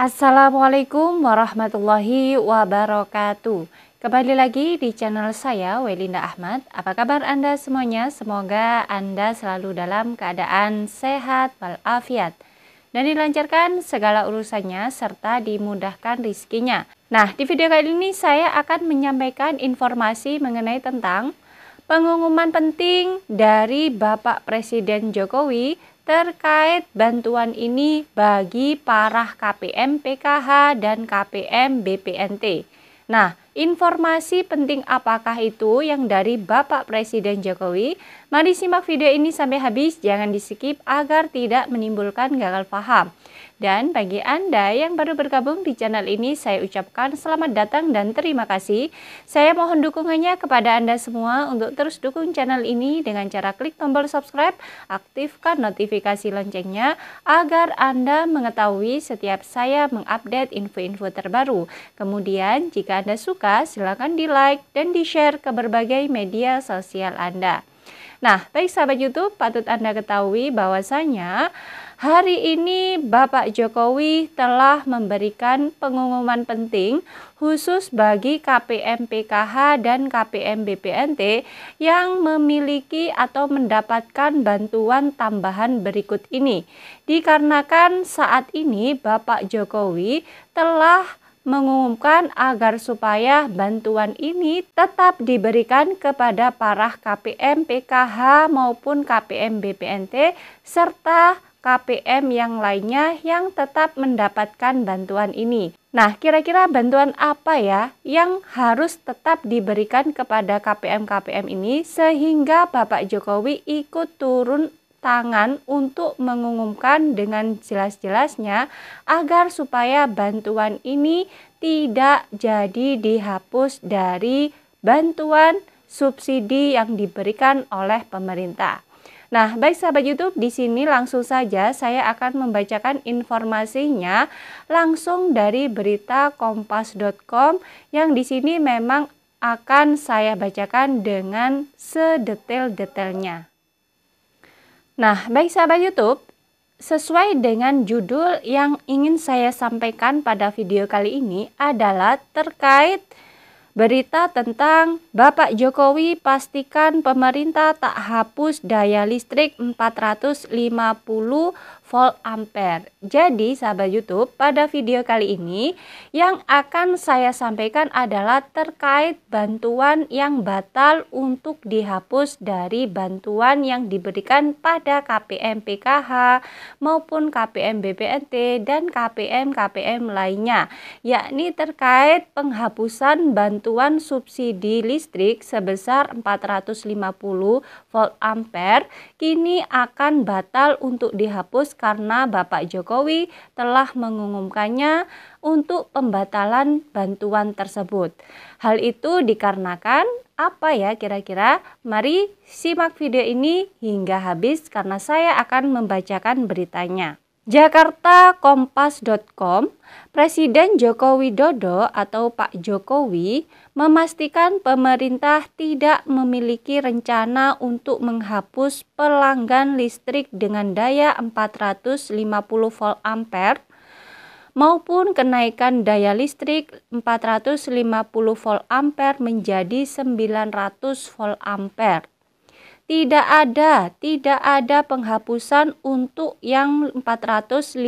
Assalamualaikum warahmatullahi wabarakatuh. Kembali lagi di channel saya, Welinda Ahmad. Apa kabar Anda semuanya? Semoga Anda selalu dalam keadaan sehat walafiat dan dilancarkan segala urusannya serta dimudahkan rizkinya. Nah, di video kali ini saya akan menyampaikan informasi mengenai tentang pengumuman penting dari Bapak Presiden Jokowi terkait bantuan ini bagi para KPM PKH dan KPM BPNT. Nah, informasi penting apakah itu yang dari Bapak Presiden Jokowi? Mari simak video ini sampai habis, jangan di-skip agar tidak menimbulkan gagal paham. Dan bagi Anda yang baru bergabung di channel ini, saya ucapkan selamat datang dan terima kasih. Saya mohon dukungannya kepada Anda semua untuk terus dukung channel ini dengan cara klik tombol subscribe, aktifkan notifikasi loncengnya agar Anda mengetahui setiap saya mengupdate info-info terbaru. Kemudian, jika Anda suka, silakan di-like dan di-share ke berbagai media sosial Anda. Nah, baik sahabat YouTube, patut Anda ketahui bahwasanya hari ini Bapak Jokowi telah memberikan pengumuman penting khusus bagi KPM PKH dan KPM BPNT yang memiliki atau mendapatkan bantuan tambahan berikut ini. Dikarenakan saat ini Bapak Jokowi telah mengumumkan agar supaya bantuan ini tetap diberikan kepada para KPM PKH maupun KPM BPNT serta KPM yang lainnya yang tetap mendapatkan bantuan ini. Nah, kira-kira bantuan apa ya yang harus tetap diberikan kepada KPM-KPM ini sehingga Bapak Jokowi ikut turun tangan untuk mengumumkan dengan jelas-jelasnya agar supaya bantuan ini tidak jadi dihapus dari bantuan subsidi yang diberikan oleh pemerintah. Nah, baik sahabat YouTube, di sini langsung saja saya akan membacakan informasinya langsung dari berita kompas.com yang di sini memang akan saya bacakan dengan sedetail-detailnya. Nah, baik sahabat YouTube, sesuai dengan judul yang ingin saya sampaikan pada video kali ini adalah terkait berita tentang Bapak Jokowi pastikan pemerintah tak hapus daya listrik 450 volt ampere. Jadi sahabat YouTube, pada video kali ini yang akan saya sampaikan adalah terkait bantuan yang batal untuk dihapus dari bantuan yang diberikan pada KPM PKH maupun KPM BPNT dan KPM lainnya, yakni terkait penghapusan bantuan subsidi listrik sebesar 450 volt ampere kini akan batal untuk dihapus karena Bapak Jokowi telah mengumumkannya untuk pembatalan bantuan tersebut. Hal itu dikarenakan apa ya kira-kira? Mari simak video ini hingga habis karena saya akan membacakan beritanya. Jakarta Kompas.com, Presiden Joko Widodo atau Pak Jokowi memastikan pemerintah tidak memiliki rencana untuk menghapus pelanggan listrik dengan daya 450 volt ampere maupun kenaikan daya listrik 450 volt ampere menjadi 900 volt ampere. Tidak ada penghapusan untuk yang 450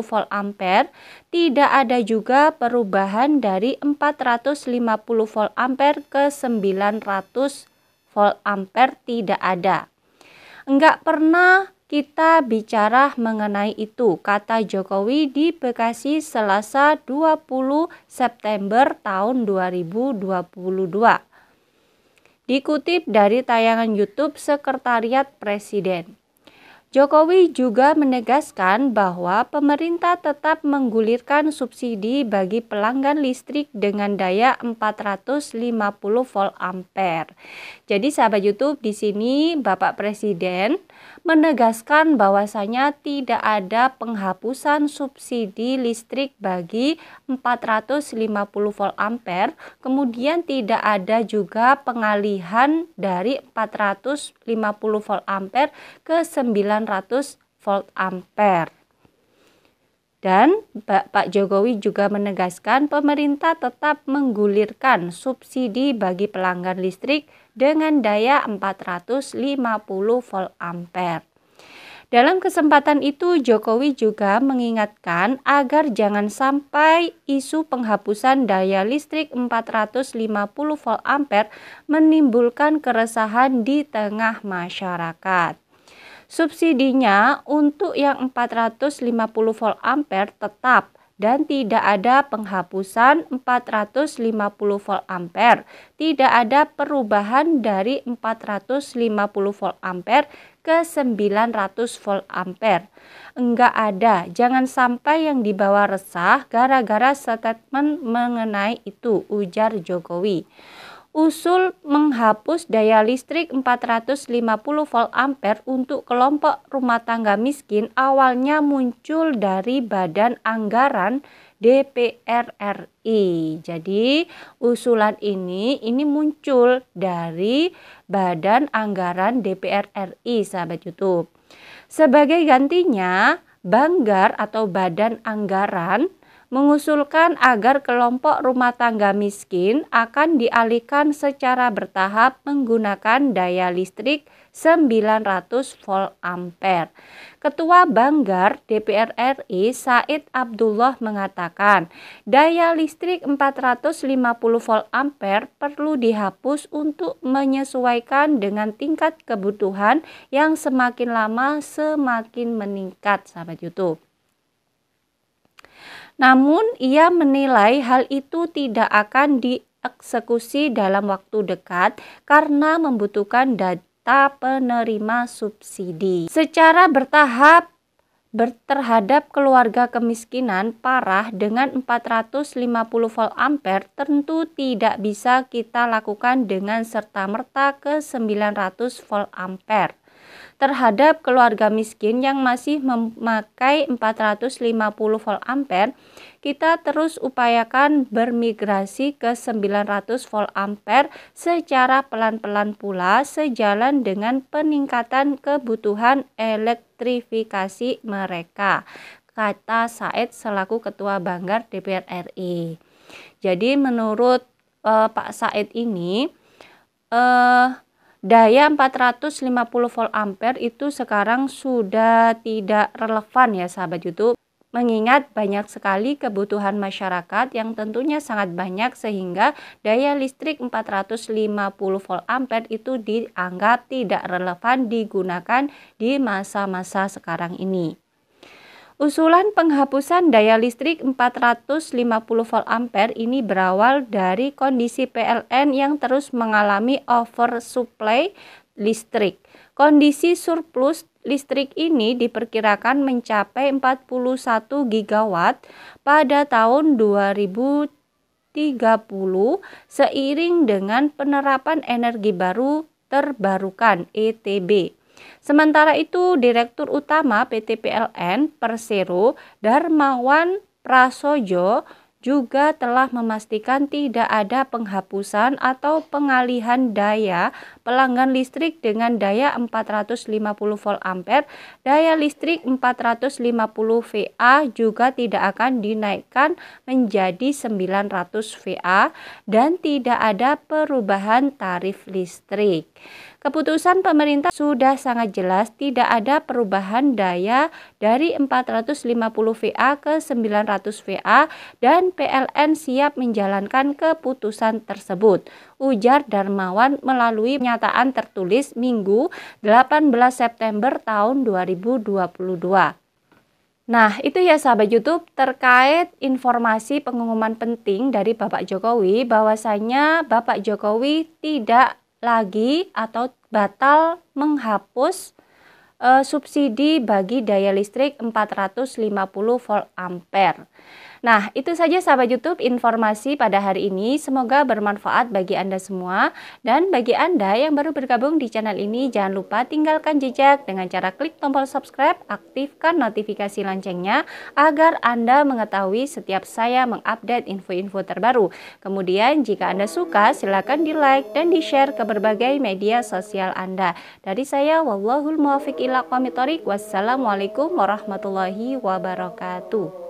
volt ampere, tidak ada juga perubahan dari 450 volt ampere ke 900 volt ampere, tidak ada. Enggak pernah kita bicara mengenai itu, kata Jokowi di Bekasi Selasa 20 September tahun 2022. Dikutip dari tayangan YouTube Sekretariat Presiden. Jokowi juga menegaskan bahwa pemerintah tetap menggulirkan subsidi bagi pelanggan listrik dengan daya 450 volt ampere. Jadi sahabat YouTube, di sini Bapak Presiden menegaskan bahwasanya tidak ada penghapusan subsidi listrik bagi 450 volt ampere, kemudian tidak ada juga pengalihan dari 450 volt ampere ke 900 volt ampere. Dan Pak Jokowi juga menegaskan pemerintah tetap menggulirkan subsidi bagi pelanggan listrik dengan daya 450 volt ampere. Dalam kesempatan itu, Jokowi juga mengingatkan agar jangan sampai isu penghapusan daya listrik 450 volt ampere menimbulkan keresahan di tengah masyarakat. Subsidinya untuk yang 450 volt ampere tetap dan tidak ada penghapusan 450 volt ampere. Tidak ada perubahan dari 450 volt ampere ke 900 volt ampere. Enggak ada, jangan sampai yang dibawa resah gara-gara statement mengenai itu, ujar Jokowi. Usul menghapus daya listrik 450 volt ampere untuk kelompok rumah tangga miskin awalnya muncul dari Badan Anggaran DPR RI. Jadi usulan ini muncul dari Badan Anggaran DPR RI, sahabat YouTube. Sebagai gantinya, Banggar atau Badan Anggaran mengusulkan agar kelompok rumah tangga miskin akan dialihkan secara bertahap menggunakan daya listrik 900 volt ampere. Ketua Banggar DPR RI Said Abdullah mengatakan, daya listrik 450 volt ampere perlu dihapus untuk menyesuaikan dengan tingkat kebutuhan yang semakin lama semakin meningkat, sahabat YouTube. Namun, ia menilai hal itu tidak akan dieksekusi dalam waktu dekat karena membutuhkan data penerima subsidi. Secara bertahap terhadap keluarga kemiskinan parah dengan 450 volt ampere tentu tidak bisa kita lakukan dengan serta-merta ke 900 volt ampere. Terhadap keluarga miskin yang masih memakai 450 volt ampere, kita terus upayakan bermigrasi ke 900 volt ampere secara pelan-pelan pula sejalan dengan peningkatan kebutuhan elektrifikasi mereka, kata Said selaku Ketua Banggar DPR RI. Jadi menurut Pak Said ini daya 450 volt ampere itu sekarang sudah tidak relevan ya sahabat YouTube, mengingat banyak sekali kebutuhan masyarakat yang tentunya sangat banyak sehingga daya listrik 450 volt ampere itu dianggap tidak relevan digunakan di masa-masa sekarang ini. Usulan penghapusan daya listrik 450 volt ampere ini berawal dari kondisi PLN yang terus mengalami oversupply listrik. Kondisi surplus listrik ini diperkirakan mencapai 41 gigawatt pada tahun 2030 seiring dengan penerapan energi baru terbarukan (ETB). Sementara itu, Direktur Utama PT PLN Persero Darmawan Prasojo juga telah memastikan tidak ada penghapusan atau pengalihan daya pelanggan listrik dengan daya 450 volt ampere. Daya listrik 450 VA juga tidak akan dinaikkan menjadi 900 VA dan tidak ada perubahan tarif listrik. Keputusan pemerintah sudah sangat jelas, tidak ada perubahan daya dari 450 VA ke 900 VA dan PLN siap menjalankan keputusan tersebut, ujar Darmawan melalui pernyataan tertulis Minggu 18 September tahun 2022. Nah, itu ya sahabat YouTube terkait informasi pengumuman penting dari Bapak Jokowi bahwasanya Bapak Jokowi tidak lagi atau batal menghapus subsidi bagi daya listrik 450 volt ampere. Nah, itu saja sahabat YouTube informasi pada hari ini. Semoga bermanfaat bagi Anda semua. Dan bagi Anda yang baru bergabung di channel ini, jangan lupa tinggalkan jejak dengan cara klik tombol subscribe, aktifkan notifikasi loncengnya agar Anda mengetahui setiap saya mengupdate info-info terbaru. Kemudian jika Anda suka, silakan di-like dan di-share ke berbagai media sosial Anda. Dari saya, wallahul muwaffiq ila aqwamit thoriq. Wassalamualaikum warahmatullahi wabarakatuh.